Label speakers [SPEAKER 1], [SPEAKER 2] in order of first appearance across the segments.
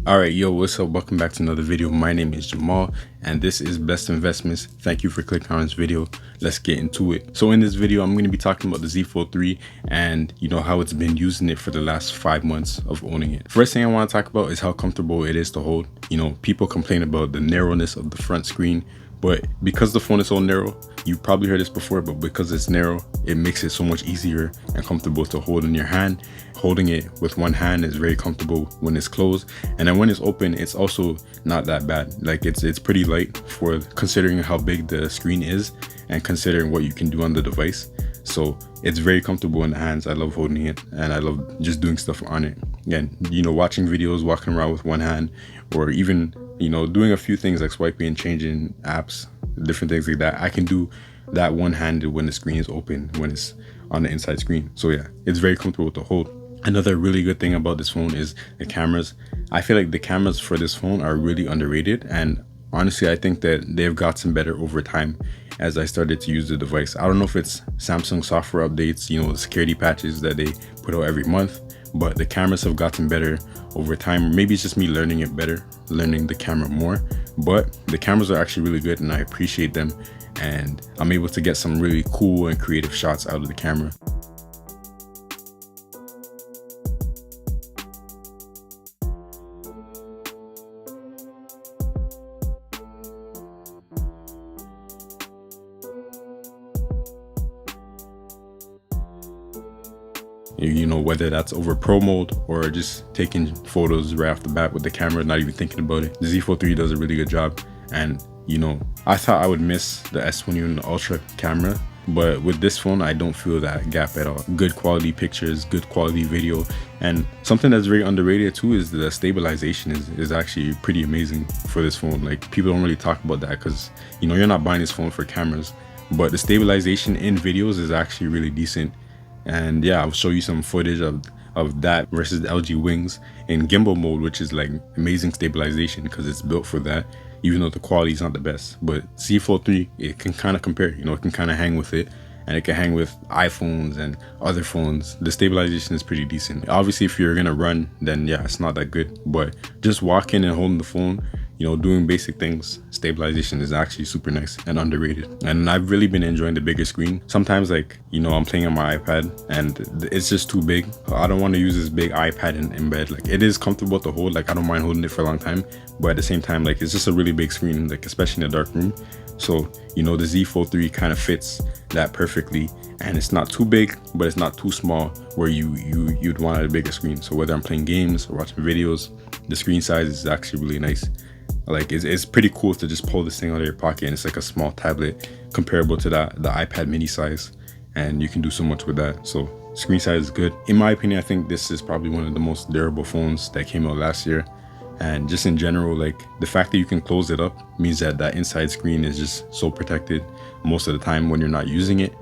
[SPEAKER 1] Alright, yo, what's up? Welcome back to another video. My name is Jamal and this is Best Investments. Thank you for clicking on this video. Let's get into it. So in this video, I'm going to be talking about the Z Fold 3 and how it's been using it for the last 5 months of owning it. First thing I want to talk about is how comfortable it is to hold. People complain about the narrowness of the front screen, but because the phone is so narrow, you probably heard this before, but because it's narrow, it makes it so much easier and comfortable to hold in your hand. Holding it with one hand is very comfortable when it's closed, and then when it's open, it's also not that bad. Like it's pretty light for considering how big the screen is and considering what you can do on the device. So it's very comfortable in the hands. I love holding it and I love just doing stuff on it. Again, watching videos, walking around with one hand, or even doing a few things like swiping, changing apps, different things like that. I can do that one-handed when the screen is open, when it's on the inside screen. So yeah, it's very comfortable to hold. Another really good thing about this phone is the cameras. I feel like the cameras for this phone are really underrated, and honestly, I think that they've gotten better over time as I started to use the device. I don't know if it's Samsung software updates, the security patches that they put out every month, but the cameras have gotten better over time. Maybe it's just me learning it better, learning the camera more, but the cameras are actually really good and I appreciate them, and I'm able to get some really cool and creative shots out of the camera. Whether that's over pro mode or just taking photos right off the bat with the camera, not even thinking about it. The Z Fold 3 does a really good job, and I thought I would miss the S21 Ultra camera, but with this phone I don't feel that gap at all. Good quality pictures, good quality video, and something that's very underrated too is the stabilization is actually pretty amazing for this phone. Like, people don't really talk about that because you're not buying this phone for cameras, but the stabilization in videos is actually really decent. And yeah, I'll show you some footage of that versus the LG Wings in gimbal mode, which is like amazing stabilization because it's built for that, even though the quality is not the best. But Z Fold 3, it can kind of compare, it can kind of hang with it, and it can hang with iPhones and other phones. The stabilization is pretty decent. Obviously, if you're gonna run, then yeah, it's not that good, but just walking and holding the phone, doing basic things, stabilization is actually super nice and underrated. And I've really been enjoying the bigger screen. Sometimes, like, I'm playing on my iPad and it's just too big. I don't want to use this big iPad in bed. Like, it is comfortable to hold, like I don't mind holding it for a long time, but at the same time, like, it's just a really big screen, like especially in a dark room. So the Z Fold 3 kind of fits that perfectly, and it's not too big but it's not too small where you'd want a bigger screen. So whether I'm playing games or watching videos, the screen size is actually really nice. Like, it's pretty cool to just pull this thing out of your pocket and it's like a small tablet comparable to the iPad mini size, and you can do so much with that. So screen size is good. In my opinion, I think this is probably one of the most durable phones that came out last year. And just in general, like, the fact that you can close it up means that that inside screen is just so protected most of the time when you're not using it.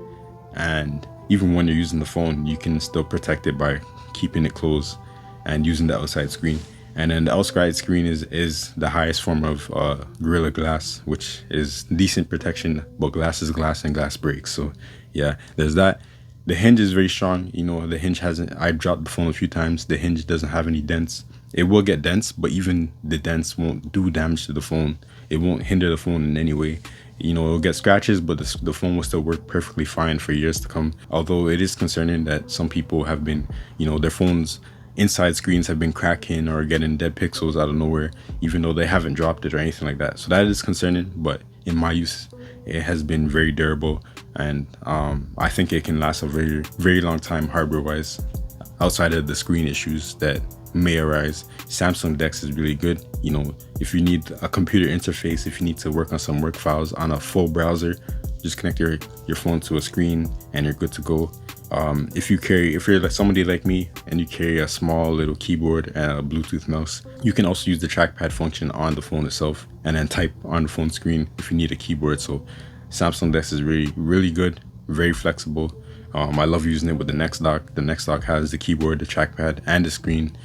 [SPEAKER 1] And even when you're using the phone, you can still protect it by keeping it closed and using the outside screen. And then the outside screen is the highest form of Gorilla Glass, which is decent protection, but glass is glass and glass breaks. So yeah, there's that. The hinge is very strong. The hinge hasn't, I've dropped the phone a few times. The hinge doesn't have any dents. It will get dents, but even the dents won't do damage to the phone. It won't hinder the phone in any way. It'll get scratches, but the phone will still work perfectly fine for years to come. Although it is concerning that some people have been, their phones inside screens have been cracking or getting dead pixels out of nowhere, even though they haven't dropped it or anything like that. So that is concerning, but in my use, it has been very durable, and I think it can last a very, very long time hardware wise, outside of the screen issues that may arise. Samsung DeX is really good. If you need a computer interface, if you need to work on some work files on a full browser, just connect your phone to a screen and you're good to go. If you're like somebody like me and you carry a small little keyboard and a Bluetooth mouse, you can also use the trackpad function on the phone itself and then type on the phone screen if you need a keyboard. So Samsung DeX is really, really good, very flexible. I love using it with the Next Dock. The Next Dock has the keyboard, the trackpad, and the screen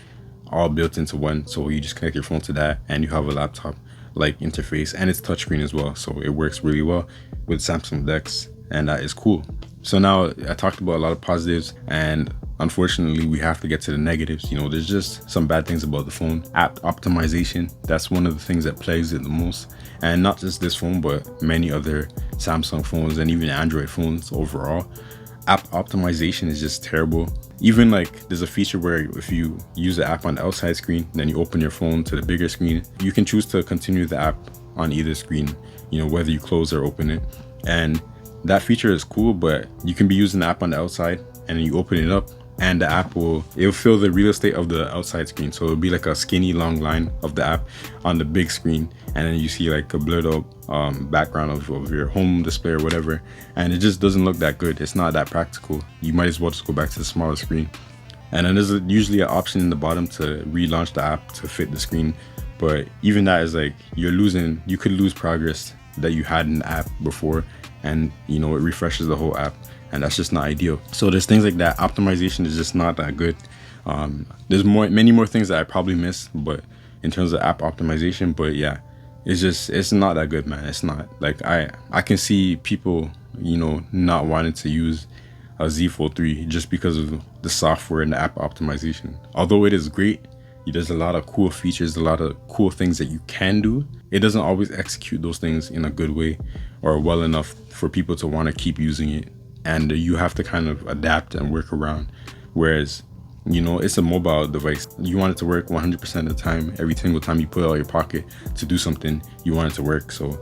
[SPEAKER 1] all built into one. So you just connect your phone to that and you have a laptop like interface, and it's touchscreen as well. So it works really well with Samsung DeX, and that is cool. So now I talked about a lot of positives, and unfortunately, we have to get to the negatives. You know, there's just some bad things about the phone. App optimization, that's one of the things that plagues it the most. And not just this phone, but many other Samsung phones and even Android phones overall. App optimization is just terrible. Even like there's a feature where if you use the app on the outside screen, then you open your phone to the bigger screen, you can choose to continue the app on either screen, you know, whether you close or open it. And that feature is cool, but you can be using the app on the outside and then you open it up and the app it'll fill the real estate of the outside screen. So it'll be like a skinny long line of the app on the big screen, and then you see like a blurred out background of your home display or whatever, and it just doesn't look that good. It's not that practical. You might as well just go back to the smaller screen. And then there's usually an option in the bottom to relaunch the app to fit the screen, but even that is like you could lose progress that you had in the app before, and you know, it refreshes the whole app, and that's just not ideal. So there's things like that. Optimization is just not that good. There's many more things that I probably missed, but in terms of app optimization, but yeah, it's not that good, man. It's not like I can see people, you know, not wanting to use a Z Fold 3 just because of the software and the app optimization. Although it is great, there's a lot of cool features, a lot of cool things that you can do. It doesn't always execute those things in a good way or well enough for people to want to keep using it. And you have to kind of adapt and work around. Whereas, you know, it's a mobile device. You want it to work 100% of the time. Every single time you put it out of your pocket to do something, you want it to work. So,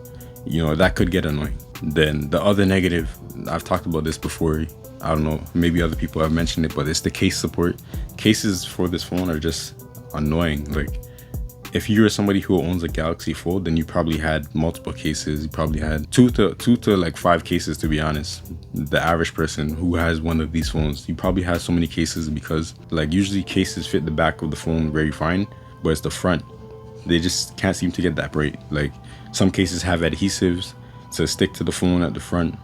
[SPEAKER 1] you know, that could get annoying. Then the other negative, I've talked about this before. I don't know, maybe other people have mentioned it, but it's the case support. Cases for this phone are just annoying. Like, if you're somebody who owns a Galaxy Fold, then you probably had multiple cases. You probably had two to like 5 cases, to be honest. The average person who has one of these phones, you probably have so many cases, because like usually cases fit the back of the phone very fine, but it's the front. They just can't seem to get that right. Like, some cases have adhesives to stick to the phone at the front,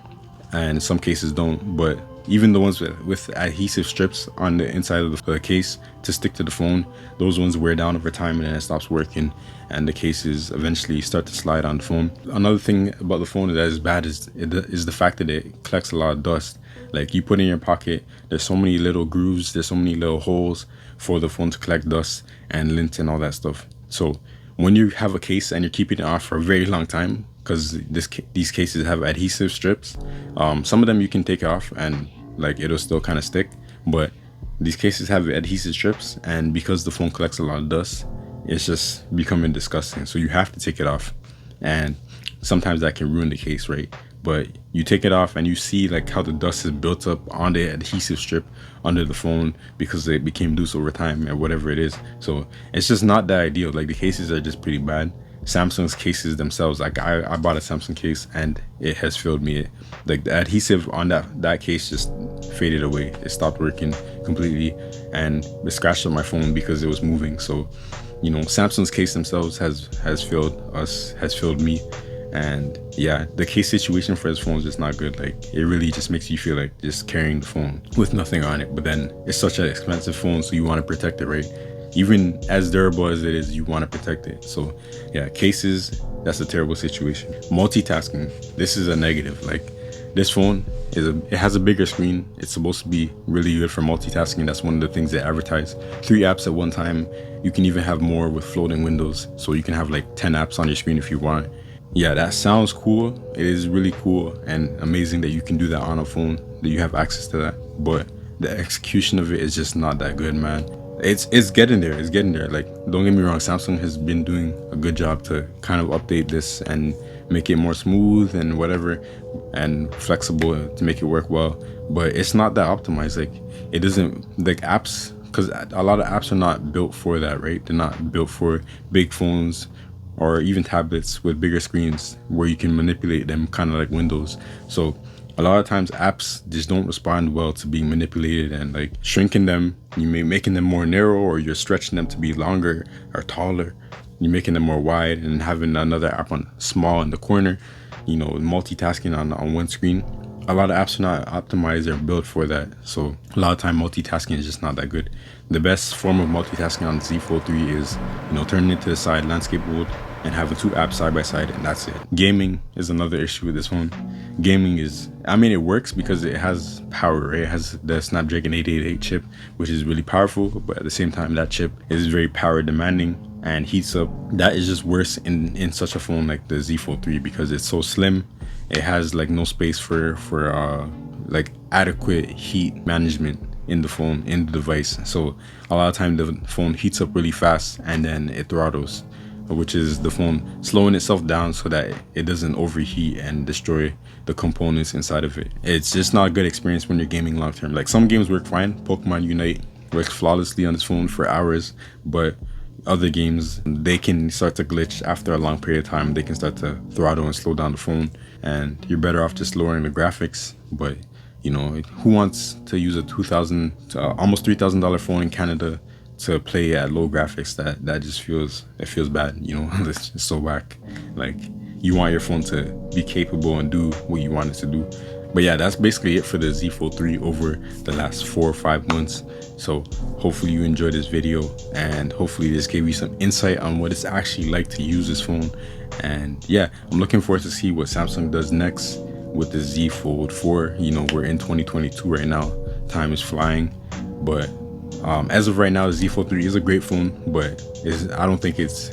[SPEAKER 1] and some cases don't. But even the ones with adhesive strips on the inside of the case to stick to the phone, those ones wear down over time and then it stops working, and the cases eventually start to slide on the phone. Another thing about the phone that is bad is the fact that it collects a lot of dust. Like, you put it in your pocket, there's so many little grooves, there's so many little holes for the phone to collect dust and lint and all that stuff. So when you have a case and you're keeping it off for a very long time, because these cases have adhesive strips, some of them you can take off and like it'll still kind of stick, but these cases have adhesive strips, and because the phone collects a lot of dust, it's just becoming disgusting. So you have to take it off, and sometimes that can ruin the case, right? But you take it off and you see like how the dust is built up on the adhesive strip under the phone because it became loose over time or whatever it is. So it's just not that ideal. Like, the cases are just pretty bad. Samsung's cases themselves, like I bought a Samsung case and it has failed me. Like, the adhesive on that case just faded away. It stopped working completely, and it scratched up my phone because it was moving. So, you know, Samsung's case themselves has failed me. And yeah, the case situation for this phone is just not good. Like, it really just makes you feel like just carrying the phone with nothing on it. But then it's such an expensive phone, so you want to protect it, right? Even as durable as it is, you want to protect it. So yeah, cases, that's a terrible situation. Multitasking, this is a negative. Like, this phone it has a bigger screen. It's supposed to be really good for multitasking. That's one of the things they advertise. 3 apps at one time. You can even have more with floating windows, so you can have like 10 apps on your screen if you want. Yeah, that sounds cool. It is really cool and amazing that you can do that on a phone, that you have access to that. But the execution of it is just not that good, man. It's getting there. It's getting there. Like, don't get me wrong, Samsung has been doing a good job to kind of update this and make it more smooth and whatever and flexible to make it work well. But it's not that optimized. Like, it doesn't, like, apps, because a lot of apps are not built for that, right? They're not built for big phones or even tablets with bigger screens where you can manipulate them kind of like Windows. So a lot of times apps just don't respond well to being manipulated, and like shrinking them, you may making them more narrow, or you're stretching them to be longer or taller. You're making them more wide and having another app on small in the corner, you know, multitasking on one screen. A lot of apps are not optimized or built for that. So a lot of time multitasking is just not that good. The best form of multitasking on the Z Fold 3 is, you know, turning it to the side, landscape mode, and having two apps side by side, and that's it. Gaming is another issue with this phone. Gaming is, I mean, it works because it has power, right? It has the Snapdragon 888 chip, which is really powerful, but at the same time, that chip is very power demanding and heats up. That is just worse in such a phone like the Z Fold 3 because it's so slim. It has like no space for like adequate heat management in the phone, in the device. So a lot of time the phone heats up really fast and then it throttles, which is the phone slowing itself down so that it doesn't overheat and destroy the components inside of it. It's just not a good experience when you're gaming long term. Like some games work fine. Pokemon Unite works flawlessly on this phone for hours, but other games, they can start to glitch after a long period of time. They can start to throttle and slow down the phone, and you're better off just lowering the graphics. But you know, who wants to use a $2,000 almost $3,000 phone in Canada to play at low graphics? That just feels, it feels bad, you know. It's just so whack. Like, you want your phone to be capable and do what you want it to do. But yeah, that's basically it for the Z Fold 3 over the last 4 or 5 months. So hopefully you enjoyed this video, and hopefully this gave you some insight on what it's actually like to use this phone. And yeah, I'm looking forward to see what Samsung does next with the Z Fold 4. You know, we're in 2022 right now. Time is flying. But as of right now, the Z Fold 3 is a great phone, but I don't think it's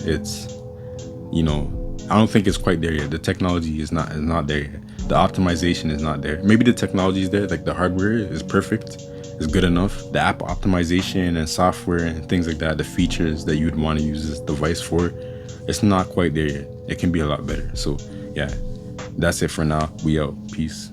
[SPEAKER 1] you know, I don't think it's quite there yet. The technology is not there yet. The optimization is not there. Maybe the technology is there, like the hardware is perfect, is good enough. The app optimization and software and things like that, the features that you'd want to use this device for, it's not quite there yet. It can be a lot better. So yeah, that's it for now. We out. Peace.